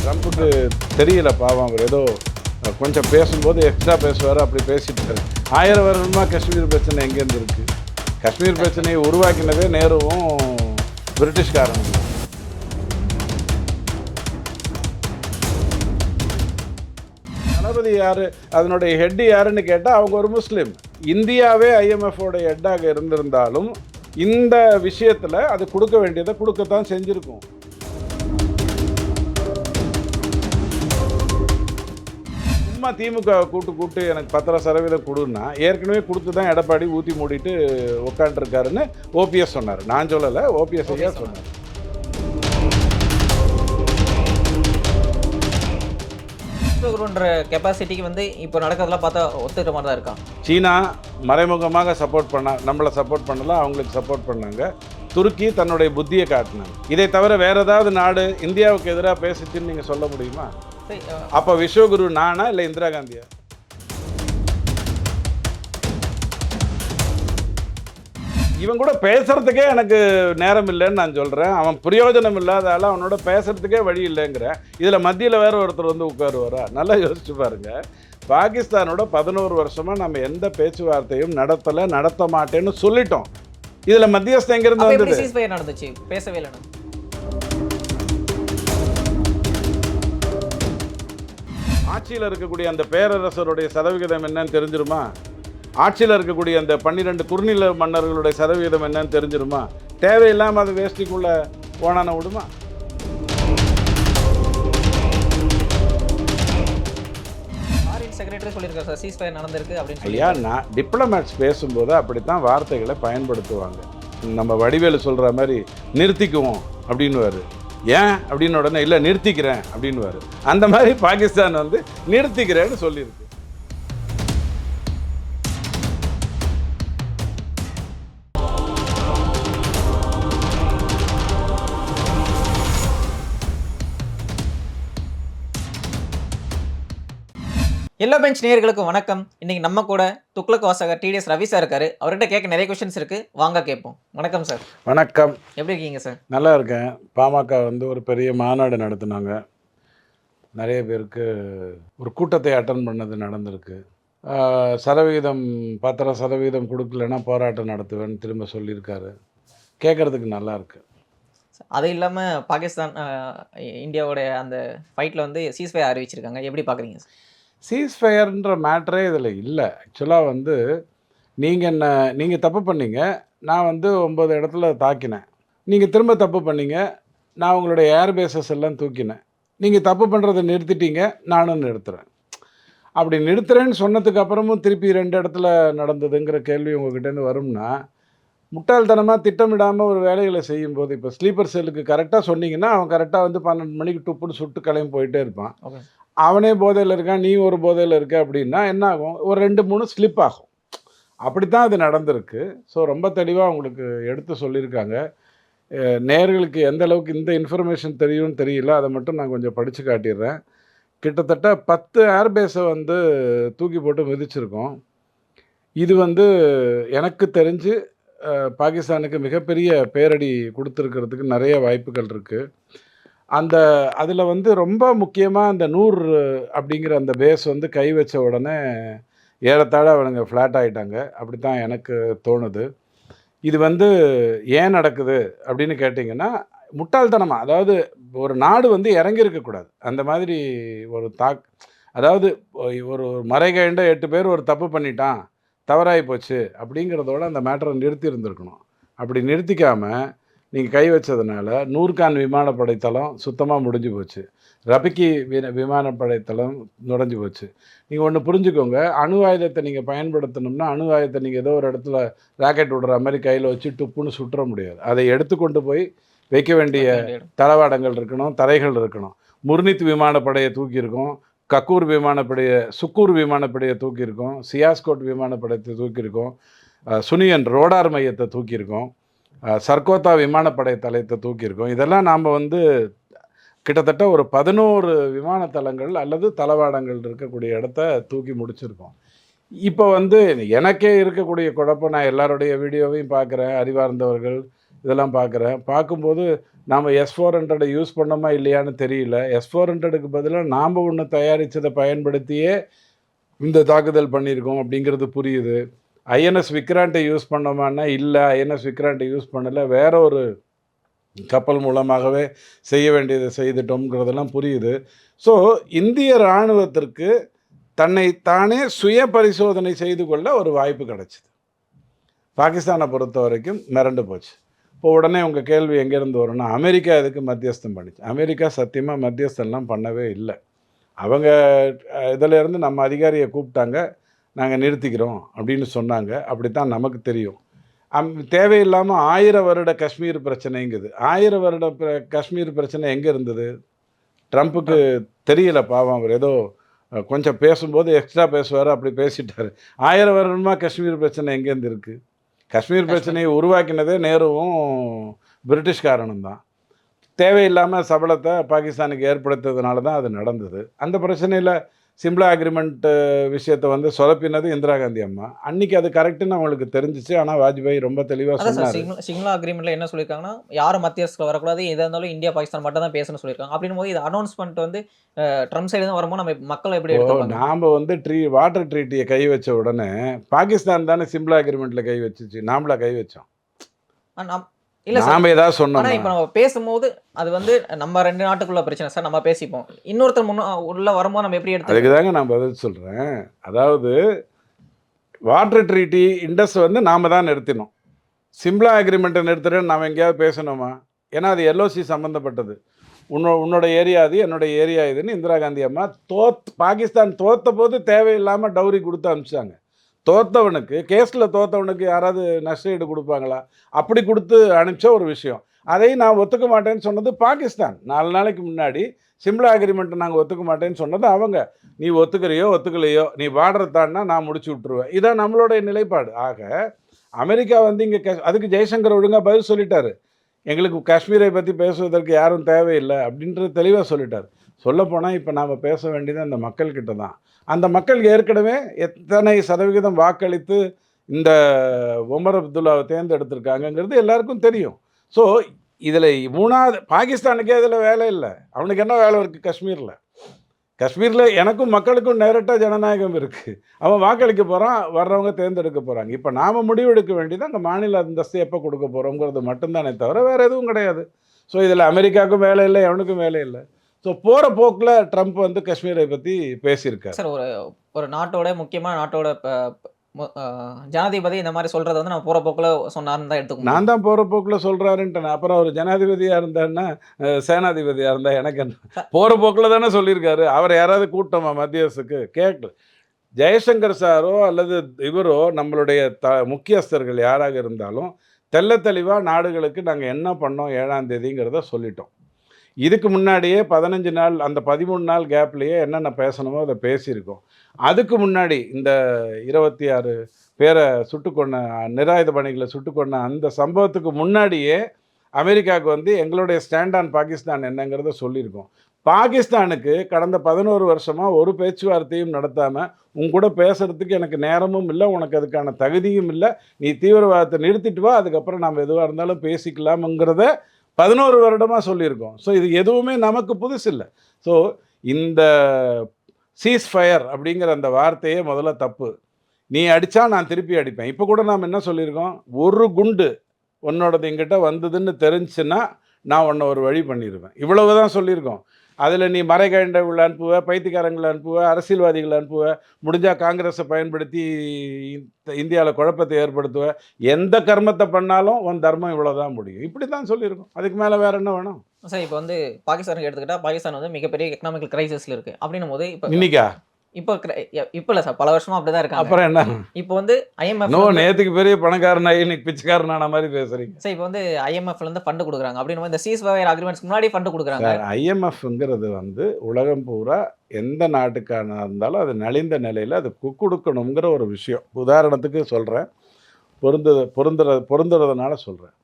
ட்ரம்ப்புக்கு தெரியல பாவம், அவர் ஏதோ கொஞ்சம் பேசும்போது எக்ஸ்ட்ரா பேசுவார், அப்படி பேசிட்டாரு. 1000 வருடமாக காஷ்மீர் பிரச்சனை எங்கேருந்து இருக்குது? காஷ்மீர் பிரச்சனையை உருவாக்கினதே நேருவும் பிரிட்டிஷ்காரனும். தளபதி யார், அதனுடைய ஹெட் யாருன்னு கேட்டால் அவங்க ஒரு முஸ்லீம். இந்தியாவே ஐஎம்எஃபோட ஹெட்டாக இருந்திருந்தாலும் இந்த விஷயத்தில் அது கொடுக்க வேண்டியதை கொடுக்கத்தான் செஞ்சுருக்கும். சும்மா திமுக கூட்டு எனக்கு 10% கொடுன்னா ஏற்கனவே கொடுத்து தான் எடப்பாடி ஊற்றி மூடிட்டு உட்காந்துருக்காருன்னு ஓபிஎஸ் சொன்னார். நான் சொல்லலை, ஓபிஎஸ் ஐயா சொன்னார். கெப்பாசிட்டிக்கு வந்து இப்போ நடக்கிறதெல்லாம் பார்த்தா ஒத்துக்கிற மாதிரி தான் இருக்கா? சீனா மறைமுகமாக சப்போர்ட் நம்மளை சப்போர்ட் பண்ணலாம், அவங்களுக்கு சப்போர்ட் பண்ணாங்க. துருக்கி தன்னுடைய புத்தியை காட்டினாங்க. இதை தவிர வேற ஏதாவது நாடு இந்தியாவுக்கு எதிராக பேசிச்சுன்னு நீங்கள் சொல்ல முடியுமா? அப்போ விஸ்வகுரு நானா இல்லை இந்திரா காந்தியா? இவன் கூட பேசுறதுக்கே எனக்கு நேரம் இல்லைன்னு நான் சொல்கிறேன். அவன் பிரயோஜனம் இல்லாதால அவனோட பேசுறதுக்கே வழி இல்லைங்கிற இதில் மத்தியில் வேற ஒருத்தர் வந்து உட்காருவாரா? நல்லா யோசிச்சு பாருங்க. பாகிஸ்தானோட 11 வருஷமாக நம்ம எந்த பேச்சுவார்த்தையும் நடத்த மாட்டேன்னு சொல்லிட்டோம். இதில் மத்தியஸ்தம் எங்கிருந்து வந்தது? நடந்துச்சு, பேசவே இல்லை. ஆட்சியில் இருக்கக்கூடிய அந்த பேரரசருடைய சதவிகிதம் என்னன்னு தெரிஞ்சிருமா? ஆட்சியில் இருக்கக்கூடிய அந்த 12 குறுநில மன்னர்களுடைய சதவிகிதம் என்னன்னு தெரிஞ்சிருமா? தேவையில்லாமல் அது வேஷ்டிக்குள்ள ஓனான விடுமா? செக்ரட்டரி சொல்லியிருக்காரு சார், சீஸ்ஃபயர் நடந்திருக்கு அப்படின்னு. ஐயா, நான் டிப்ளமேட்ஸ் பேசும்போது அப்படித்தான் வார்த்தைகளை பயன்படுத்துவாங்க. நம்ம வடிவேலு சொல்கிற மாதிரி நிறுத்திக்குவோம் அப்படின்னுவார். ஏன் அப்படின்னு உடனே இல்லை நிறுத்திக்கிறேன் அப்படின்னுவார். அந்த மாதிரி பாகிஸ்தான் வந்து நிறுத்திக்கிறேன்னு சொல்லியிருக்கு. எல்லோ பெஞ்ச் நேயர்களுக்கு வணக்கம். இன்னைக்கு நம்ம கூட துக்ளக் வாசகர் டிடிஎஸ் ரவி சார் இருக்காரு. அவர்கிட்ட கேட்க நிறைய கொஸ்டின்ஸ் இருக்கு, வாங்க கேட்போம். வணக்கம் சார். வணக்கம். எப்படி இருக்கீங்க சார்? நல்லா இருக்கேன். பாமக வந்து ஒரு பெரிய மாநாடு நடத்துனாங்க. நிறைய பேருக்கு ஒரு கூட்டத்தை அட்டன் பண்ணது நடந்திருக்கு. சதவிகிதம் 10% கொடுக்கலன்னா போராட்டம் நடத்துவேன்னு திரும்ப சொல்லியிருக்காரு. கேட்குறதுக்கு நல்லா இருக்கு. அது இல்லாமல் பாகிஸ்தான் இந்தியாவோட அந்த ஃபைட்டில் வந்து சீஸ்ஃபயர் அறிவிச்சிருக்காங்க, எப்படி பார்க்குறீங்க சார்? சீஸ்ஃபயர்ன்ற மேட்ரே இதில் இல்லை. ஆக்சுவலாக வந்து நீங்கள் தப்பு பண்ணீங்க, நான் வந்து 9 இடத்துல தாக்கினேன். நீங்கள் திரும்ப தப்பு பண்ணீங்க, நான் உங்களுடைய ஏர்பேஸஸ் எல்லாம் தூக்கினேன். நீங்கள் தப்பு பண்ணுறதை நிறுத்திட்டீங்க, நானும் நிறுத்துகிறேன். அப்படி நிறுத்துறேன்னு சொன்னதுக்கு அப்புறமும் திருப்பி 2 இடத்துல நடந்ததுங்கிற கேள்வி உங்ககிட்டேருந்து வரும்னா, முட்டாள்தனமாக திட்டமிடாமல் ஒரு வேலைகளை செய்யும்போது, இப்போ ஸ்லீப்பர் செல்லுக்கு கரெக்டாக சொன்னீங்கன்னா அவன் கரெக்டாக வந்து 12 மணிக்கு டுப்புன்னு சுட்டு கிளம்பி போயிட்டே இருப்பான். அவனே போதையில் இருக்கான், நீ ஒரு போதையில் இருக்க அப்படின்னா என்ன ஆகும்? ஒரு 2-3 ஸ்லிப் ஆகும். அப்படித்தான் அது நடந்திருக்கு. ஸோ ரொம்ப தெளிவாக உங்களுக்கு எடுத்து சொல்லியிருக்காங்க. நேயர்களுக்கு எந்த அளவுக்கு இந்த இன்ஃபர்மேஷன் தெரியும்னு தெரியல, அதை மட்டும் நான் கொஞ்சம் படித்து காட்டிடுறேன். கிட்டத்தட்ட 10 ஏர்பேஸை வந்து தூக்கி போட்டு மிதிச்சிருக்கோம். இது வந்து எனக்கு தெரிஞ்சு பாகிஸ்தானுக்கு மிகப்பெரிய பேரடி கொடுத்துருக்கிறதுக்கு நிறைய வாய்ப்புகள் இருக்குது. அதில் வந்து ரொம்ப முக்கியமாக அந்த 100 அப்படிங்கிற அந்த பேஸ் வந்து கை வச்ச உடனே ஏறத்தாழ அவனுங்க ஃப்ளாட் ஆகிட்டாங்க. அப்படி தான் எனக்கு தோணுது. இது வந்து ஏன் நடக்குது அப்படின்னு கேட்டிங்கன்னா, முட்டாள்தனமாக, அதாவது ஒரு நாடு வந்து இறங்கியிருக்கக்கூடாது. அந்த மாதிரி ஒரு அதாவது ஒரு மறைகைண்ட 8 பேர் ஒரு தப்பு பண்ணிட்டான், தவறாகி போச்சு அப்படிங்கிறதோட அந்த மேட்டரை நிறுத்தி இருந்திருக்கணும். அப்படி நிறுத்திக்காமல் நீங்கள் கை வச்சதுனால நூர்கான் விமானப்படை தளம் சுத்தமாக முடிஞ்சு போச்சு. ரபிக்கி விமானப்படை தளம் நுழைஞ்சு போச்சு. நீங்கள் ஒன்று புரிஞ்சுக்கோங்க, அணு ஆயுதத்தை நீங்கள் பயன்படுத்தணும்னா அணு ஆயுதத்தை நீங்கள் ஏதோ ஒரு இடத்துல ராக்கெட் விடுற மாதிரி கையில் வச்சு டுப்புன்னு சுற்ற முடியாது. அதை எடுத்துக்கொண்டு போய் வைக்க வேண்டிய தளவாடங்கள் இருக்கணும், தரைகள் இருக்கணும். முர்னித் விமானப்படையை தூக்கியிருக்கோம், கக்கூர் விமானப்படையை, சுக்கூர் விமானப்படையை தூக்கியிருக்கோம், சியாஸ்கோட் விமானப்படையை தூக்கியிருக்கோம், சுனியன் ரோடார் மையத்தை தூக்கியிருக்கோம், சர்கோத்தா விமானப்படை தளத்தை தூக்கியிருக்கோம். இதெல்லாம் நாம் வந்து கிட்டத்தட்ட ஒரு 11 விமான தளங்கள் அல்லது தளவாடங்கள் இருக்கக்கூடிய இடத்த தூக்கி முடிச்சிருக்கோம். இப்போ வந்து எனக்கே இருக்கக்கூடிய குழப்பம், நான் எல்லாருடைய வீடியோவையும் பார்க்குறேன். அறிவார்ந்தவர்கள் இதெல்லாம் பார்க்குறேன். பார்க்கும்போது நாம் S-400 யூஸ் பண்ணோமா இல்லையான்னு தெரியல. S-400க்கு பதிலாக நாம் ஒன்று தயாரித்ததை பயன்படுத்தியே இந்த தாக்குதல் பண்ணியிருக்கோம் அப்படிங்கிறது புரியுது. ஐஎன்எஸ் விக்ராண்ட்டை யூஸ் பண்ணோமான்னா இல்லை, ஐஎன்எஸ் விக்ராண்ட்டை யூஸ் பண்ணல, வேற ஒரு கப்பல் மூலமாகவே செய்ய வேண்டியதை செய்துட்டோம்ங்கிறதெல்லாம் புரியுது. ஸோ இந்திய இராணுவத்திற்கு தன்னை தானே சுய பரிசோதனை செய்து கொள்ள ஒரு வாய்ப்பு கிடைச்சிது. பாகிஸ்தானை பொறுத்த வரைக்கும் மிரண்டு போச்சு. இப்போ உடனே உங்கள் கேள்வி எங்கேருந்து வரும்னா, அமெரிக்கா எதுக்கு மத்தியஸ்தம் பண்ணிச்சு? அமெரிக்கா சத்தியமாக மத்தியஸ்தம்லாம் பண்ணவே இல்லை. அவங்க இதிலேருந்து நம்ம அதிகாரியை கூப்பிட்டாங்க, நாங்கள் நிறுத்திக்கிறோம் அப்படின்னு சொன்னாங்க. அப்படித்தான் நமக்கு தெரியும். தேவையில்லாமல் 1000 வருட காஷ்மீர் பிரச்சனைங்குது. 1000 வருட காஷ்மீர் பிரச்சனை எங்கே இருந்தது? ட்ரம்ப்புக்கு தெரியல பாவம். அவர் ஏதோ கொஞ்சம் பேசும்போது எக்ஸ்ட்ரா பேசுவார், அப்படி பேசிட்டார். 1000 வருடமாக காஷ்மீர் பிரச்சனை எங்கேருந்து இருக்குது? காஷ்மீர் பிரச்சனையை உருவாக்கினதே நேருவும் பிரிட்டிஷ்காரனும் தான். தேவையில்லாமல் சபலத்தை பாகிஸ்தானுக்கு ஏற்படுத்துறதுனால தான் அது நடந்தது. அந்த பிரச்சனையில் சிம்லா அக்ரிமெண்ட் விஷயத்தை வந்து சொதப்பினது இந்திரா காந்தி அம்மா. அன்னைக்கு அது கரெக்டுன்னு அவங்களுக்கு தெரிஞ்சிச்சு. ஆனால் வாஜ்பாய் ரொம்ப தெளிவாக அதான் சார் சொன்னார். சிம்லா அக்ரிமெண்ட்ல என்ன சொல்லியிருக்காங்கன்னா, யாரும் மத்தியஸ்தில் வரக்கூடாது, எதா இருந்தாலும் இந்தியா பாகிஸ்தான் மட்டும் தான் பேசணும்னு சொல்லியிருக்காங்க. அப்படின்னும் போது இது அனௌன்ஸ்மெண்ட் வந்து ட்ரம்ப் சைடு தான் வரும்போது நம்ம மக்கள் எப்படி எடுத்துப்பாங்க? நாம் வந்து வாட்டர் ட்ரீட்டியை கை வச்ச உடனே பாகிஸ்தான் தானே சிம்லா அக்ரிமெண்ட்டில் கை வச்சுச்சு, நாமளா கை வச்சோம்? இல்ல சார். நாம் ஏதாவது சொன்னோம்? ஆனா இப்ப நம்ம பேசும்போது அது வந்து நம்ம 2 நாட்டுக்குள்ள பிரச்சனை சார். நம்ம பேசிப்போம். இன்னொருத்தர் உள்ள வரும்போது நம்ம எப்படி எடுத்து அதுக்கு தாங்க நான் பதில் சொல்கிறேன். அதாவது வாட்டர் ட்ரீட்டி இண்டஸ் வந்து நாம் தான் நிறுத்தினோம். சிம்லா அக்ரிமெண்ட்டை நிறுத்துறேன்னு நாம் எங்கேயாவது பேசணுமா? ஏன்னா அது எல்ஓசி சம்மந்தப்பட்டது. உன்னோட ஏரியா அது, என்னோட ஏரியா இதுன்னு இந்திரா காந்தி அம்மா பாகிஸ்தான் தோத்த போது தேவையில்லாமல் டவுரி கொடுத்து அனுப்பிச்சாங்க. தோத்தவனுக்கு, கேஸில் தோத்தவனுக்கு யாராவது நஷ்டஈடு கொடுப்பாங்களா? அப்படி கொடுத்து அனுப்பிச்ச ஒரு விஷயம். அதையும் நான் ஒத்துக்க மாட்டேன்னு சொன்னது பாகிஸ்தான். 4 நாளைக்கு முன்னாடி சிம்லா அக்ரிமெண்ட்டை நாங்கள் ஒத்துக்க மாட்டேன்னு சொன்னது அவங்க. நீ ஒத்துக்கிறையோ ஒத்துக்கலையோ, நீ பார்டரை தாண்டினா நான் முடிச்சு விட்ருவேன். இதான் நம்மளுடைய நிலைப்பாடு. ஆக அமெரிக்கா வந்து இங்கே அதுக்கு ஜெய்சங்கர் ஒழுங்காக பதில் சொல்லிட்டாரு. எங்களுக்கு காஷ்மீரை பற்றி பேசுவதற்கு யாரும் தேவையில்லை அப்படின்றது தெளிவாக சொல்லிட்டார். சொல்லப்போனால் இப்போ நாம் பேச வேண்டியது அந்த மக்கள்கிட்ட தான். அந்த மக்கள் ஏற்கனவே எத்தனை சதவிகிதம் வாக்களித்து இந்த ஒமர் அப்துல்லாவை தேர்ந்தெடுத்திருக்காங்கங்கிறது எல்லாருக்கும் தெரியும். ஸோ இதில் 3வது பாகிஸ்தானுக்கே இதில் வேலை இல்லை. அவனுக்கு என்ன வேலை இருக்குது காஷ்மீரில்? காஷ்மீரில் எனக்கும் மக்களுக்கும் நேரட்டாக ஜனநாயகம் இருக்குது. அவன் வாக்களிக்க போகிறான், வர்றவங்க தேர்ந்தெடுக்க போகிறாங்க. இப்போ நாம் முடிவெடுக்க வேண்டியது அங்கே மாநில அந்தஸ்து எப்போ கொடுக்க போகிறோங்கிறது மட்டும்தானே தவிர வேறு எதுவும் கிடையாது. ஸோ இதில் அமெரிக்காவுக்கும் வேலை இல்லை, எவனுக்கும் வேலை இல்லை. ஸோ போகிற போக்கில் ட்ரம்ப் வந்து காஷ்மீரை பற்றி பேசியிருக்கார். சார் ஒரு நாட்டோட முக்கியமான நாட்டோட ஜனாதிபதி இந்த மாதிரி சொல்றத வந்து நம்ம போற போக்குல சொன்னாருன்னு தான் எடுத்துக்கணும். நான் தான் போகிற போக்கில் சொல்கிறாருன்ட்டேன். அப்புறம் அவர் ஜனாதிபதியாக இருந்தாருன்னா சேனாதிபதியாக இருந்தால் எனக்கு என்ன? போகிற போக்கில் தானே சொல்லியிருக்காரு. அவர் யாராவது கூட்டமா மத்தியஸ்துக்கு கேட்கல. ஜெயசங்கர் சாரோ அல்லது இவரோ நம்மளுடைய முக்கியஸ்தர்கள் யாராக இருந்தாலும் தெள்ள தெளிவாக நாடுகளுக்கு நாங்கள் என்ன பண்ணோம் 7ஆம் தேதிங்கிறத சொல்லிட்டோம். இதுக்கு முன்னாடியே 15 நாள், அந்த 13 நாள் கேப்லேயே என்னென்ன பேசணுமோ அதை பேசியிருக்கோம். அதுக்கு முன்னாடி இந்த 26 பேரை சுட்டுக்கொண்ட, நிராயுதபாணிகளை சுட்டுக்கொண்ட அந்த சம்பவத்துக்கு முன்னாடியே அமெரிக்காவுக்கு வந்து எங்களுடைய ஸ்டாண்ட் ஆன் பாகிஸ்தான் என்னங்கிறத சொல்லியிருக்கோம். பாகிஸ்தானுக்கு கடந்த 11 வருஷமாக ஒரு பேச்சுவார்த்தையும் நடத்தாமல் கூட பேசுகிறதுக்கு எனக்கு நேரமும் இல்லை, உனக்கு அதுக்கான தகுதியும் இல்லை, நீ தீவிரவாதத்தை நிறுத்திட்டு வா, அதுக்கப்புறம் நாம் எதுவாக இருந்தாலும் பேசிக்கலாமுங்கிறத 11 வருடமாக சொல்லியிருக்கோம். ஸோ இது எதுவுமே நமக்கு புதுசு இல்லை. ஸோ இந்த சீஸ் ஃபயர் அப்படிங்கிற அந்த வார்த்தையே முதல்ல தப்பு. நீ அடித்தா நான் திருப்பி அடிப்பேன். இப்போ கூட நாம் என்ன சொல்லியிருக்கோம்? ஒரு குண்டு உன்னோடது எங்கிட்ட வந்ததுன்னு தெரிஞ்சுன்னா நான் உன்னை ஒரு வழி பண்ணிடுவேன். இவ்வளவு தான் சொல்லியிருக்கோம். அதில் நீ மறைகண்டவங்களை அனுப்புவ, பைத்தியக்காரங்களை அனுப்புவ, அரசியல்வாதிகளை அனுப்புவ, முடிஞ்சால் காங்கிரஸை பயன்படுத்தி இந்தியாவில் குழப்பத்தை ஏற்படுத்துவ, எந்த கர்மத்தை பண்ணாலும் உன் தர்மம் இவ்வளோ தான் முடியும். இப்படி தான் சொல்லியிருக்கோம். அதுக்கு மேலே வேறு என்ன வேணும்? சார் இப்போ வந்து பாகிஸ்தானுக்கு எடுத்துக்கிட்டால் பாகிஸ்தான் வந்து மிகப்பெரிய எக்கனாமிக்கல் கிரைசிஸில் இருக்குது. அப்படின்னும் போது இப்போ இன்னைக்கா? இப்போ இல்லை சார், பல வருஷமா அப்படி தான் இருக்காங்க. அப்புறம் என்ன? இப்போ வந்து ஐஎம்எஃப் நேற்றுக்கு பெரிய பணக்காரனாகி இன்னைக்கு பிச்சைக்காரனான மாதிரி பேசுகிறீங்க சார். இப்போ வந்து ஐஎம்எஃப்லேருந்து ஃபண்டு கொடுக்குறாங்க. அப்படின்னு இந்த சீஸ் ஃபயர் அக்ரிமெண்ட்ஸ்க்கு முன்னாடி ஃபண்டு கொடுக்குறாங்க. ஐஎம்எஃப்ங்கிறது வந்து உலகம் பூரா எந்த நாட்டுக்கான இருந்தாலும் அது நலிந்த நிலையில் அது கொடுக்கணுங்கிற ஒரு விஷயம். உதாரணத்துக்கு சொல்கிறேன், பொருந்துறதுனால சொல்கிறேன்.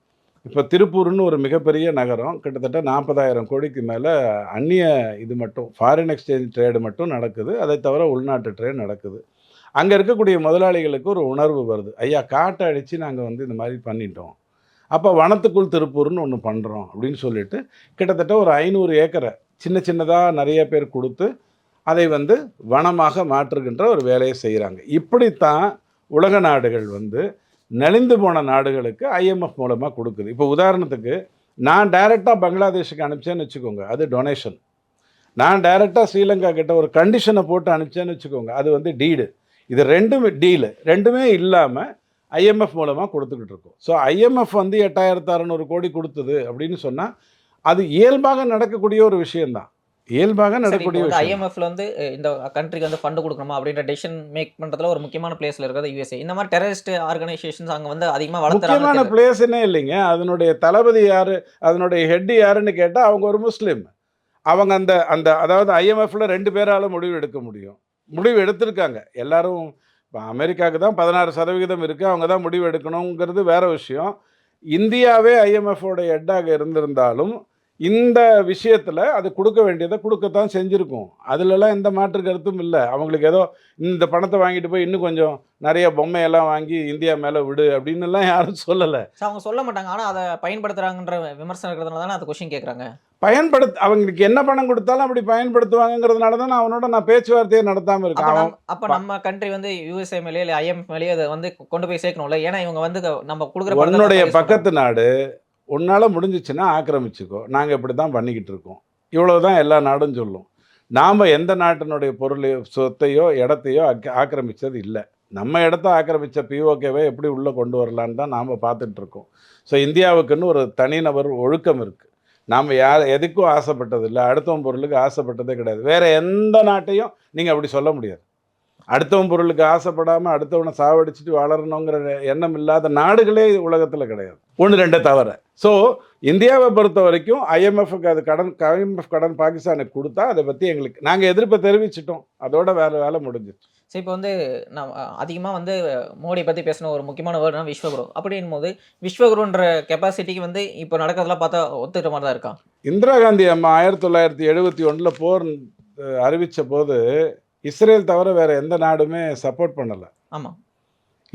இப்போ திருப்பூர்னு ஒரு மிகப்பெரிய நகரம், கிட்டத்தட்ட 40,000 கோடிக்கு மேலே அந்நிய இது மட்டும் ஃபாரின் எக்ஸ்சேஞ்ச் ட்ரேடு மட்டும் நடக்குது. அதை தவிர உள்நாட்டு ட்ரேட் நடக்குது. அங்கே இருக்கக்கூடிய முதலாளிகளுக்கு ஒரு உணர்வு வருது, ஐயா காட்டை அடித்து நாங்கள் வந்து இந்த மாதிரி பண்ணிட்டோம், அப்போ வனத்துக்குள் திருப்பூர்னு ஒன்று பண்ணுறோம் அப்படின்னு சொல்லிட்டு கிட்டத்தட்ட ஒரு 500 ஏக்கரை சின்ன சின்னதாக நிறைய பேர் கொடுத்து அதை வந்து வனமாக மாற்றுகின்ற ஒரு வேலையை செய்கிறாங்க. இப்படித்தான் உலக நாடுகள் வந்து நலிந்து போன நாடுகளுக்கு ஐஎம்எஃப் மூலமாக கொடுக்குது. இப்போ உதாரணத்துக்கு நான் டைரெக்டாக பங்களாதேஷுக்கு அனுப்பிச்சேன்னு வச்சுக்கோங்க, அது டொனேஷன். நான் டைரெக்டாக ஸ்ரீலங்கா கிட்ட ஒரு கண்டிஷனை போட்டு அனுப்பிச்சேன்னு வச்சுக்கோங்க, அது வந்து டீடு. இது ரெண்டுமே டீலு, ரெண்டுமே இல்லாமல் ஐஎம்எஃப் மூலமாக கொடுத்துக்கிட்டு இருக்கோம். ஸோ ஐஎம்எஃப் வந்து 8600 கோடி கொடுத்தது அப்படின்னு சொன்னால் அது இயல்பாக நடக்கக்கூடிய ஒரு விஷயம்தான். இயல்பாக சரி, இப்போ நடக்கக்கூடிய வந்து விஷயம். ஐஎம்எஃப்ல வந்து இந்த கண்ட்ரிக்கு வந்து ஃபண்ட் கொடுக்கணுமா அப்படின்ற டெசிஷன் மேக் பண்றதுல ஒரு முக்கியமான பிளேஸ்ல இருக்கிறது யுஎஸ்ஏ. இந்த மாதிரி டெரரிஸ்ட் ஆர்கனைசேஷன்ஸ் அங்க வந்து அதிகமா முக்கியமான வளர்த்துறாங்கன்னு பிளேஸ்னே இல்லைங்க. அதனுடைய தளபதி யாரு, அதனுடைய ஹெட் யாருன்னு கேட்டால் அவங்க ஒரு முஸ்லீம். அவங்க அந்த அந்த அதாவது ஐஎம்எஃப்ல 2 பேரால முடிவு எடுக்க முடியும். முடிவு எடுத்திருக்காங்க. எல்லாரும் இப்போ அமெரிக்காவுக்கு தான் 16% இருக்குது, அவங்க தான் முடிவு எடுக்கணுங்கிறது வேற விஷயம். இந்தியாவே ஐஎம்எஃபோட ஹெட்டாக இருந்திருந்தாலும் இந்த விஷயத்தில் அது கொடுக்க வேண்டியதை கொடுக்கத்தான் செஞ்சுருக்கும். அதுலலாம் எந்த மாற்று கருத்தும் இல்லை. அவங்களுக்கு ஏதோ இந்த பணத்தை வாங்கிட்டு போய் இன்னும் கொஞ்சம் நிறைய பொம்மையெல்லாம் வாங்கி இந்தியா மேலே விடு அப்படின்னுலாம் யாரும் சொல்லலை. அவங்க சொல்ல மாட்டாங்க. ஆனா அதை பயன்படுத்துறாங்கன்ற விமர்சனம் இருக்கிறதுனால தானே அந்த கொஸ்டின் கேட்கறாங்க. அவங்களுக்கு என்ன பணம் கொடுத்தாலும் அப்படி பயன்படுத்துவாங்கங்கிறதுனால தான் நான் பேச்சுவார்த்தையே நடத்தாமல் அப்ப இருக்கேன். அப்ப நம்ம கண்ட்ரி வந்து யுஎஸ்ஏ மேலயே இல்ல ஐஎம்எஃப் மேலயே அதை வந்து கொண்டு போய் சேர்க்கணும்ல. ஏன்னா இவங்க வந்து நம்ம கொடுக்குற பணத்தை உன்னுடைய தப்பா யூஸ் பக்கத்து பண்றாங்க. நாடு உன்னால் முடிஞ்சிச்சுன்னா ஆக்கிரமிச்சுக்கோ, நாங்கள் இப்படி தான் பண்ணிக்கிட்டு இருக்கோம், இவ்வளவுதான் எல்லா நாடும் சொல்லும். நாம் எந்த நாட்டினுடைய பொருளையோ சொத்தையோ இடத்தையோ ஆக்கிரமித்தது இல்லை. நம்ம இடத்த ஆக்கிரமித்த பிஓகேவை எப்படி உள்ளே கொண்டு வரலான்னு தான் நாம் பார்த்துட்ருக்கோம். ஸோ இந்தியாவுக்குன்னு ஒரு தனிநபர் ஒழுக்கம் இருக்குது. நாம் எதுக்கும் ஆசைப்பட்டதில்லை, அடுத்தவன் பொருளுக்கு ஆசைப்பட்டதே கிடையாது. வேறு எந்த நாட்டையும் நீங்கள் அப்படி சொல்ல முடியாது. அடுத்தவன் பொருளுக்கு ஆசைப்படாமல் அடுத்தவனை சாவடிச்சுட்டு வளரணுங்கிற எண்ணம் இல்லாத நாடுகளே உலகத்தில் கிடையாது, 1-2 தவிர. ஸோ இந்தியாவை பொறுத்த வரைக்கும் ஐஎம்எஃப்க்கு அது ஐஎம்எஃப் கடன் பாகிஸ்தானுக்கு கொடுத்தா அதை பற்றி நாங்கள் எதிர்ப்பை தெரிவிச்சிட்டோம், அதோட வேலை முடிஞ்சிச்சு. சரி, இப்போ வந்து நான் அதிகமா வந்து மோடி பத்தி பேசின ஒரு முக்கியமான வேர்டுனா விஸ்வகுரு. அப்படின்னும் போது விஸ்வகுருன்ற கெப்பாசிட்டிக்கு வந்து இப்போ நடக்கிறதெல்லாம் பார்த்தா ஒத்துக்கிற மாதிரி தான் இருக்கா? இந்திரா காந்தி அம்மா 1971 போர் அறிவித்த போது இஸ்ரேல் தவிர வேறு எந்த நாடுமே சப்போர்ட் பண்ணலை. ஆமா.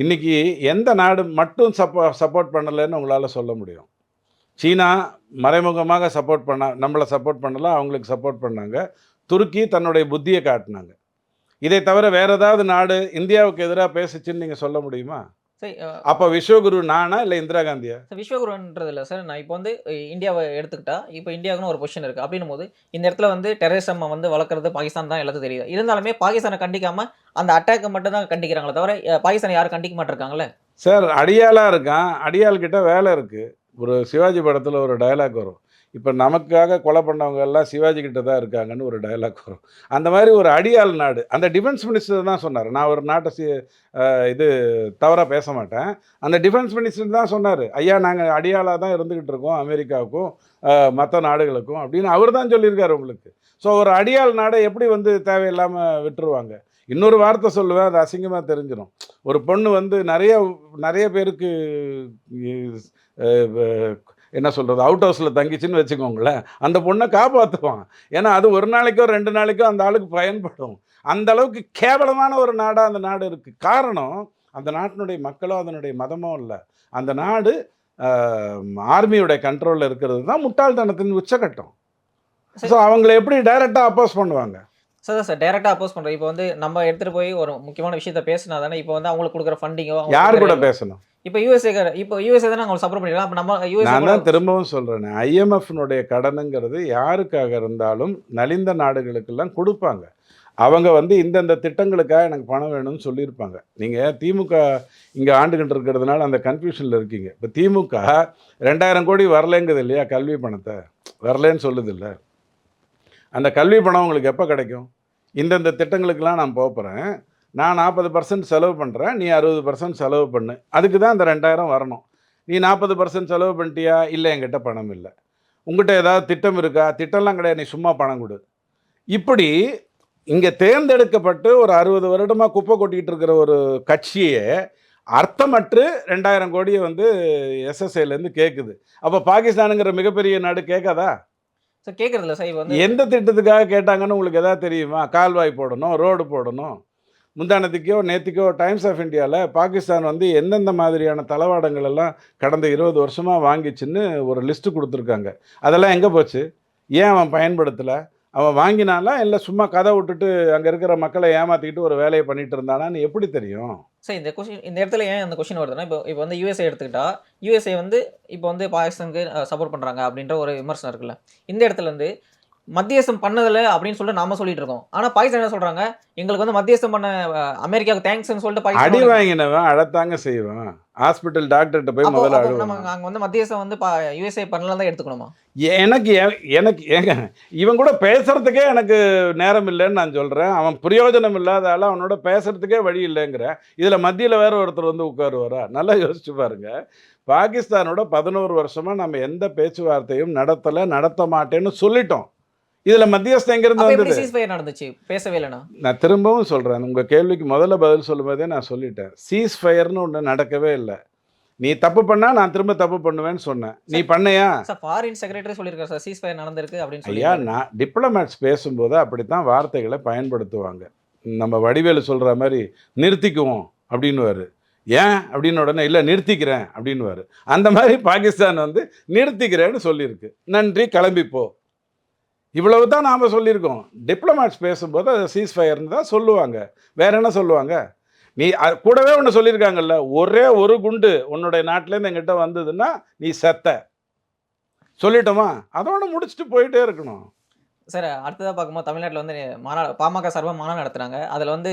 இன்றைக்கி எந்த நாடு மட்டும் சப்போர்ட் பண்ணலைன்னு உங்களால் சொல்ல முடியும்? சீனா மறைமுகமாக நம்மளை சப்போர்ட் பண்ணலை, அவங்களுக்கு சப்போர்ட் பண்ணாங்க. துருக்கி தன்னுடைய புத்தியை காட்டினாங்க. இதை தவிர வேறு ஏதாவது நாடு இந்தியாவுக்கு எதிராக பேசுச்சுன்னு நீங்கள் சொல்ல முடியுமா? சரி, அப்போ விஸ்வகுரு நானா இல்லை இந்திரா காந்தியா? விஸ்வகுருன்றது இல்லை சார். நான் இப்போ வந்து இந்தியாவை எடுத்துக்கிட்டா இப்போ இந்தியாவுக்குன்னு ஒரு பொசிஷன் இருக்குது. அப்படின்னும் போது இந்த இடத்துல வந்து டெரரிசம் வந்து வளர்க்குறது பாகிஸ்தான் தான் எல்லாத்துக்கும் தெரியுது. இருந்தாலுமே பாகிஸ்தானை கண்டிக்காம அந்த அட்டாக்கை மட்டும் தான் கண்டிக்கிறாங்களே தவிர பாகிஸ்தானை யாரும் கண்டிக்க மாட்டிருக்காங்களே. சார் அடியாளாக இருக்கான், அடியாள்கிட்ட வேலை இருக்குது. ஒரு சிவாஜி படத்தில் ஒரு டயலாக் வரும், இப்போ நமக்காக கொலை பண்ணவங்க எல்லாம் சிவாஜி கிட்ட தான் இருக்காங்கன்னு ஒரு டயலாக் வரும். அந்த மாதிரி ஒரு அடியாள் நாடு. அந்த டிஃபென்ஸ் மினிஸ்டர் தான் சொன்னார். நான் ஒரு நாட்டை இது தவறாக பேச மாட்டேன். அந்த டிஃபென்ஸ் மினிஸ்டர் தான் சொன்னார், ஐயா நாங்கள் அடியாளாக தான் இருந்துக்கிட்டு இருக்கோம் அமெரிக்காவுக்கும் மற்ற நாடுகளுக்கும் அப்படின்னு அவர் தான் சொல்லியிருக்காரு உங்களுக்கு. ஸோ ஒரு அடியாள் நாடை எப்படி வந்து தேவையில்லாமல் விட்டுருவாங்க? இன்னொரு வார்த்தை சொல்லுவேன், அது அசிங்கமாக தெரிஞ்சிடும். ஒரு பொண்ணு வந்து நிறைய பேருக்கு என்ன சொல்கிறது, அவுட் ஹவுஸில் தங்கிச்சின்னு வச்சுக்கோங்களேன், அந்த பொண்ணை காப்பாற்றுவான். ஏன்னா அது ஒரு நாளைக்கோ 2 நாளைக்கோ அந்த ஆளுக்கு பயன்படும். அந்த அளவுக்கு கேவலமான ஒரு நாடாக அந்த நாடு இருக்குது. காரணம் அந்த நாட்டினுடைய மக்களோ அதனுடைய மதமோ இல்லை, அந்த நாடு ஆர்மியோடைய கண்ட்ரோலில் இருக்கிறது தான் முட்டாள்தனத்தின் உச்சகட்டம். ஸோ அவங்களை எப்படி டைரெக்டாக அப்போஸ் பண்ணுவாங்க? சார் டைரெக்டாக அப்போஸ் பண்ணுறோம். இப்போ வந்து நம்ம எடுத்துகிட்டு போய் ஒரு முக்கியமான விஷயத்த பேசினா தானே இப்போ வந்து அவங்களுக்கு கொடுக்குற ஃபண்டிங்கோ யார் கூட பேசணும்? இப்போ யுஎஸ்ஏ தானே அவங்களுக்கு சப்போர்ட் பண்ணிக்கலாம். அப்போ நம்ம நான் தான் திரும்பவும் சொல்கிறேன், ஐஎம்எஃப்னுடைய கடனுங்கிறது யாருக்காக இருந்தாலும் நலிந்த நாடுகளுக்கெல்லாம் கொடுப்பாங்க. அவங்க வந்து இந்தந்த திட்டங்களுக்காக எனக்கு பணம் வேணும்னு சொல்லியிருப்பாங்க. நீங்கள் திமுக இங்கே ஆண்டுகிட்டு இருக்கிறதுனால அந்த கன்ஃபியூஷனில் இருக்கீங்க. இப்போ திமுக 2000 கோடி வரலைங்குது இல்லையா, கல்வி பணத்தை வரலேன்னு சொல்லுது இல்லை. அந்த கல்வி பணம் உங்களுக்கு எப்போ கிடைக்கும்? இந்தந்த திட்டங்களுக்கெல்லாம் நான் போகிறேன், நான் 40% செலவு பண்ணுறேன், நீ 60% செலவு பண்ணு, அதுக்கு தான் அந்த 2000 வரணும். நீ 40% செலவு பண்ணிட்டியா? இல்லை, என்கிட்ட பணம் இல்லை. உங்கள்கிட்ட ஏதாவது திட்டம் இருக்கா? திட்டம்லாம் கிடையாது, நீ சும்மா பணம் கொடு. இப்படி இங்கே தேர்ந்தெடுக்கப்பட்டு ஒரு 60 வருடமாக குப்பை கொட்டிக்கிட்டு இருக்கிற ஒரு கட்சியை அர்த்தமற்று 2000 கோடியை வந்து எஸ்எஸ்ஏலேருந்து கேட்குது. அப்போ பாகிஸ்தானுங்கிற மிகப்பெரிய நாடு கேட்காதா? Sir கேட்குறதில்ல sir. இப்போ வந்து எந்த திட்டத்துக்காக கேட்டாங்கன்னு உங்களுக்கு எதாவது தெரியுமா? கால்வாய் போடணும், ரோடு போடணும். முந்தானத்துக்கோ நேற்றுக்கோ டைம்ஸ் ஆஃப் இந்தியாவில் பாகிஸ்தான் வந்து எந்தெந்த மாதிரியான தளவாடங்கள் எல்லாம் கடந்த 20 வருஷமாக வாங்கிச்சுன்னு ஒரு லிஸ்ட்டு கொடுத்துருக்காங்க. அதெல்லாம் எங்கே போச்சு? ஏன் அவன் பயன்படுத்தலை? அவன் வாங்கினானா இல்லை சும்மா கதை விட்டுட்டு அங்கே இருக்கிற மக்களை ஏமாற்றிக்கிட்டு ஒரு வேலையை பண்ணிட்டு இருந்தானான்னு எப்படி தெரியும்? சார் இந்த இடத்துல ஏன் அந்த கொஸ்டின் வருதுன்னா, இப்போ இப்போ வந்து யுஎஸ்ஏ எடுத்துக்கிட்டா, யுஎஸ்ஏ வந்து இப்போ வந்து பாகிஸ்தானுக்கு சப்போர்ட் பண்ணுறாங்க அப்படின்ற ஒரு விமர்சனம் இருக்குல்ல. இந்த இடத்துல வந்து மத்தியஸ்தம் பண்ணதில்ல அப்படின்னு சொல்லிட்டு நாம சொல்லிட்டு இருக்கோம். ஆனா பாகிஸ்தான் என்ன சொல்றாங்க, எங்களுக்கு வந்து மத்தியஸ்தம் பண்ண அமெரிக்காவுக்கு தேங்க்ஸ்ன்னு சொல்லிட்டு அடி பாகிஸ்தான் வாங்கினவன் அழத்தாங்க செய்வான். ஹாஸ்பிட்டல் டாக்டர்கிட்ட போய் அப்போ முதல்ல அப்போ நம்ம அழுவான். அங்க வந்து மத்தியஸ்தம் வந்து யுஎஸ்ஏ பண்ணலாம் தான் எடுத்துக்கணுமா? எனக்கு எனக்கு ஏங்க இவன் கூட பேசுறதுக்கே எனக்கு நேரம் இல்லைன்னு நான் சொல்கிறேன். அவன் பிரயோஜனம் இல்லாத ஆள், அவனோட பேசுறதுக்கே வழி இல்லைங்கிறேன். இதில் மத்தியில் வேற ஒருத்தர் வந்து உட்காருவாரா? நல்லா யோசிச்சு பாருங்க. பாகிஸ்தானோட 11 வருஷமா நம்ம எந்த பேச்சுவார்த்தையும் நடத்த மாட்டேன்னு சொல்லிட்டோம். இதில் மத்தியஸ்தம் எங்கேருந்து அப்ப எப்படி வந்தது? சீஸ்ஃபயர் நடந்துச்சு? பேசவே இல்லைனா? நான் திரும்பவும் சொல்கிறேன், உங்கள் கேள்விக்கு முதல்ல பதில் சொல்லும்போதே நான் சொல்லிட்டேன். சீஸ் ஃபயர்னு ஒன்று நடக்கவே இல்லை. நீ தப்பு பண்ணா நான் திரும்ப தப்பு பண்ணுவேன்னு சொன்னேன். நீ பண்ணையா? சார் ஃபாரின் செக்ரட்டரி சொல்லியிருக்காரு சார், சீஸ்ஃபயர் நடந்திருக்கு அப்படின்னு ஐயா, சொல்லியிருக்காரு. நான் டிப்ளமேட்ஸ் பேசும்போது அப்படித்தான் வார்த்தைகளை பயன்படுத்துவாங்க. நம்ம வடிவேலு சொல்கிற மாதிரி நிறுத்திக்குவோம் அப்படின்னுவாரு. ஏன் அப்படின்னு உடனே இல்லை நிறுத்திக்கிறேன் அப்படின்னுவாரு. அந்த மாதிரி பாகிஸ்தான் வந்து நிறுத்திக்கிறேன்னு சொல்லியிருக்கு. நன்றி, கிளம்பிப்போ. இவ்வளவு தான் நாம் சொல்லியிருக்கோம். டிப்ளமேட்ஸ் பேசும்போது அதை சீஸ் ஃபயர்னு தான் சொல்லுவாங்க. வேற என்ன சொல்லுவாங்க? நீ கூடவே ஒன்று சொல்லியிருக்காங்கல்ல, ஒரே ஒரு குண்டு உன்னுடைய நாட்டிலேருந்து எங்கிட்ட வந்ததுன்னா நீ செத்த. சொல்லிட்டோமா? அதோட முடிச்சுட்டு போயிட்டே இருக்கணும். சார் அடுத்ததா பார்க்கும்போது தமிழ்நாட்டுல வந்து பாமக சார்பா மாநாடு நடத்துறாங்க. அதுல வந்து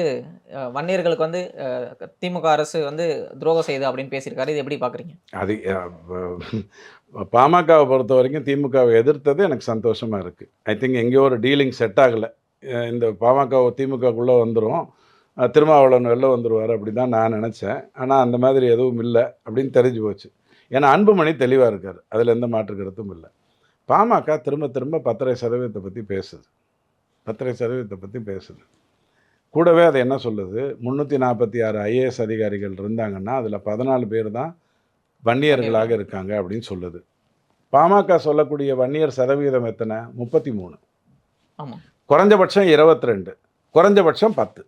வன்னியர்களுக்கு வந்து திமுக அரசு வந்து துரோகம் செய்யுது அப்படின்னு பேசியிருக்காரு. இது எப்படி பார்க்குறீங்க? அது பாமகவை பொறுத்த வரைக்கும் திமுகவை எதிர்த்தது எனக்கு சந்தோஷமாக இருக்குது. ஐ திங்க் எங்கேயோ ஒரு டீலிங் செட் ஆகலை. இந்த பாமக திமுகக்குள்ளே வந்துடும், திருமாவளவன் வெளில வந்துடுவார் அப்படி தான் நான் நினச்சேன். ஆனால் அந்த மாதிரி எதுவும் இல்லை அப்படின்னு தெரிஞ்சு போச்சு. ஏன்னா அன்புமணி தெளிவாக இருக்கார், அதில் எந்த மாற்று கருத்தும் இல்லை. பாமக திரும்ப திரும்ப 10% பற்றி பேசுது, 10% பற்றி பேசுது. கூடவே அது என்ன சொல்லுது, 346 ஐஏஎஸ் அதிகாரிகள் இருந்தாங்கன்னா அதில் 14 பேர் தான் வன்னியர்களாக இருக்காங்க அப்படின்னு சொல்லுது. பாமக சொல்லக்கூடிய வன்னியர் சதவீதம் எத்தனை? 33. ஆமாம். குறைஞ்சபட்சம் 22, குறைஞ்சபட்சம் 10.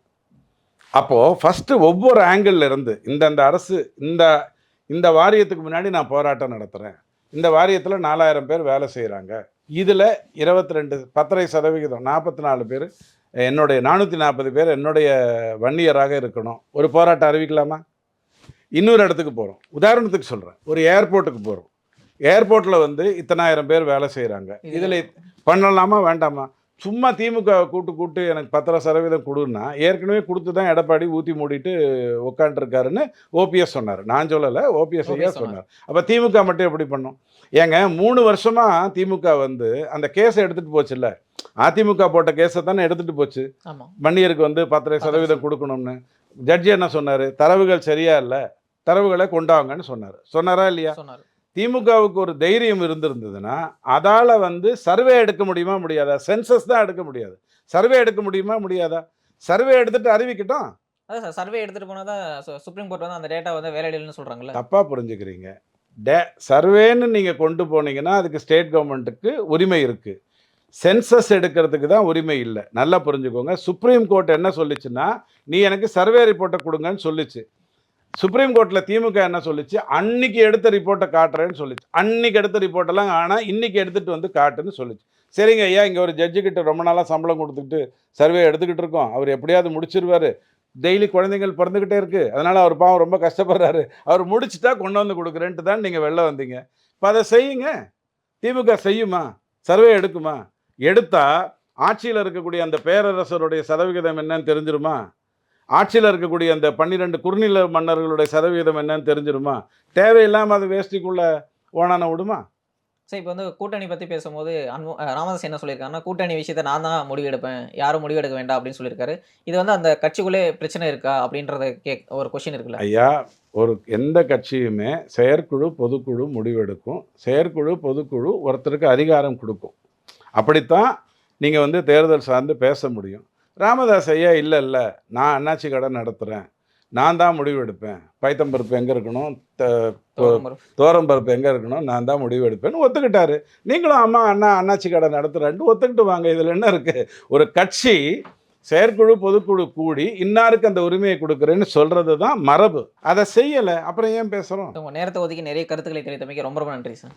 அப்போது ஃபஸ்ட்டு ஒவ்வொரு ஆங்கிள் இருந்து இந்த அரசு இந்த வாரியத்துக்கு முன்னாடி நான் போராட்டம் நடத்துகிறேன், இந்த வாரியத்தில் 4000 பேர் வேலை செய்கிறாங்க, இதில் 22 10% 44 பேர் என்னுடைய 440 பேர் என்னுடைய வன்னியராக இருக்கணும். ஒரு போராட்டம் அறிவிக்கலாமா? இன்னொரு இடத்துக்கு போகிறோம், உதாரணத்துக்கு சொல்கிறேன், ஒரு ஏர்போர்ட்டுக்கு போகிறோம். ஏர்போர்ட்டில் வந்து இத்தனாயிரம் பேர் வேலை செய்கிறாங்க, இதில் பண்ணலாமா வேண்டாமா? சும்மா திமுக கூட்டு எனக்கு 10% கொடுன்னா, ஏற்கனவே கொடுத்து தான் எடப்பாடி ஊற்றி மூடிட்டு உட்காந்துருக்காருன்னு ஓபிஎஸ் சொன்னார். நான் சொல்லலை, ஓபிஎஸ் ஐயா சொன்னார். அப்போ திமுக மட்டும் எப்படி பண்ணும்? ஏங்க 3 வருஷமாக திமுக வந்து அந்த கேஸை எடுத்துகிட்டு போச்சு. இல்லை, அதிமுக போட்ட கேஸை தானே எடுத்துகிட்டு போச்சு. வன்னியருக்கு வந்து 10% கொடுக்கணும்னு. ஜட்ஜி என்ன சொன்னார்? தரவுகள் சரியா இல்லை, தரவுகளை கொண்டாங்கன்னு சொன்னாரா இல்லையா? திமுகவுக்கு ஒரு தைரியம் இருந்திருந்ததுன்னா அதால் வந்து சர்வே எடுக்க முடியுமா முடியாதா? சென்சஸ் தான் எடுக்க முடியாது, சர்வே எடுக்க முடியுமா முடியாதா? சர்வே எடுத்துட்டு அறிவிக்கட்டும். அதான் சார், சர்வே எடுத்துகிட்டு போனால் தான் சுப்ரீம் கோர்ட் வந்து அந்த டேட்டா வந்து வேலையிடல்னு சொல்கிறாங்கல்ல. தப்பாக புரிஞ்சுக்கிறீங்க. சர்வேன்னு நீங்கள் கொண்டு போனீங்கன்னா அதுக்கு ஸ்டேட் கவர்மெண்ட்டுக்கு உரிமை இருக்குது, சென்சஸ் எடுக்கிறதுக்கு தான் உரிமை இல்லை. நல்லா புரிஞ்சுக்கோங்க. சுப்ரீம் கோர்ட் என்ன சொல்லிச்சுன்னா, நீ எனக்கு சர்வே ரிப்போர்ட்டை கொடுங்கன்னு சொல்லிச்சு. சுப்ரீம் கோர்ட்டில் திமுக என்ன சொல்லிச்சு? அன்னைக்கு எடுத்த ரிப்போர்ட்டை காட்டுறேன்னு சொல்லிச்சு. அன்னைக்கு எடுத்த ரிப்போர்ட்டெல்லாம் ஆனால் இன்னைக்கு எடுத்துகிட்டு வந்து காட்டுன்னு சொல்லிச்சு. சரிங்க ஐயா, இங்கே ஒரு ஜட்ஜுக்கிட்ட ரொம்ப நாளாக சம்பளம் கொடுத்துக்கிட்டு சர்வே எடுத்துக்கிட்டு இருக்கோம், அவர் எப்படியாவது முடிச்சிருவார், டெய்லி குழந்தைகள் பிறந்துக்கிட்டே இருக்குது, அதனால் அவர் பாவம் ரொம்ப கஷ்டப்படுறாரு, அவர் முடிச்சுட்டா கொண்டு வந்து கொடுக்குறேன்ட்டு தான் நீங்கள் வெளில வந்தீங்க. இப்போ அதை செய்யுங்க. திமுக செய்யுமா? சர்வே எடுக்குமா? எடுத்தால் ஆட்சியில் இருக்கக்கூடிய அந்த பேரரசருடைய சதவிகிதம் என்னன்னு தெரிஞ்சிருமா? ஆட்சியில் இருக்கக்கூடிய அந்த 12 குறுநில மன்னர்களுடைய சதவீதம் என்னன்னு தெரிஞ்சிருமா? தேவையில்லாமல் அது வேஷ்டிக்குள்ளே ஓனான விடுமா? சார் இப்போ வந்து கூட்டணி பற்றி பேசும்போது ராமதாஸ் என்ன சொல்லியிருக்காருன்னா, கூட்டணி விஷயத்தை நான் தான் முடிவெடுப்பேன், யாரும் முடிவெடுக்க வேண்டாம் அப்படின்னு சொல்லியிருக்காரு. இது வந்து அந்த கட்சிக்குள்ளே பிரச்சனை இருக்கா அப்படின்றத ஒரு கொஸ்டின் இருக்குல்ல ஐயா. எந்த கட்சியுமே செயற்குழு பொதுக்குழு முடிவெடுக்கும், செயற்குழு பொதுக்குழு ஒருத்தருக்கு அதிகாரம் கொடுக்கும். அப்படித்தான் நீங்கள் வந்து தேர்தல் சார்ந்து பேச முடியும். ராமதாஸ் ஐயா இல்லை நான் அண்ணாச்சி கடை நடத்துகிறேன், நான் தான் முடிவு எடுப்பேன், பைத்தம்பருப்பு எங்கே இருக்கணும், தோரம்பருப்பு எங்கே இருக்கணும், நான் தான் முடிவு எடுப்பேன்னு ஒத்துக்கிட்டாரு. நீங்களும் அண்ணாச்சி கடை நடத்துகிறேன்ட்டு ஒத்துக்கிட்டு வாங்க. இதில் என்ன இருக்குது? ஒரு கட்சி செயற்குழு பொதுக்குழு கூடி இன்னாருக்கு அந்த உரிமையை கொடுக்குறேன்னு சொல்றது தான் மரபு. அதை செய்யலை, அப்புறம் ஏன் பேசுகிறோம்? உங்க நேரத்தை ஒதுக்கி நிறைய கருத்துக்களை தெரிவித்தமைக்கு ரொம்ப ரொம்ப நன்றி சார்.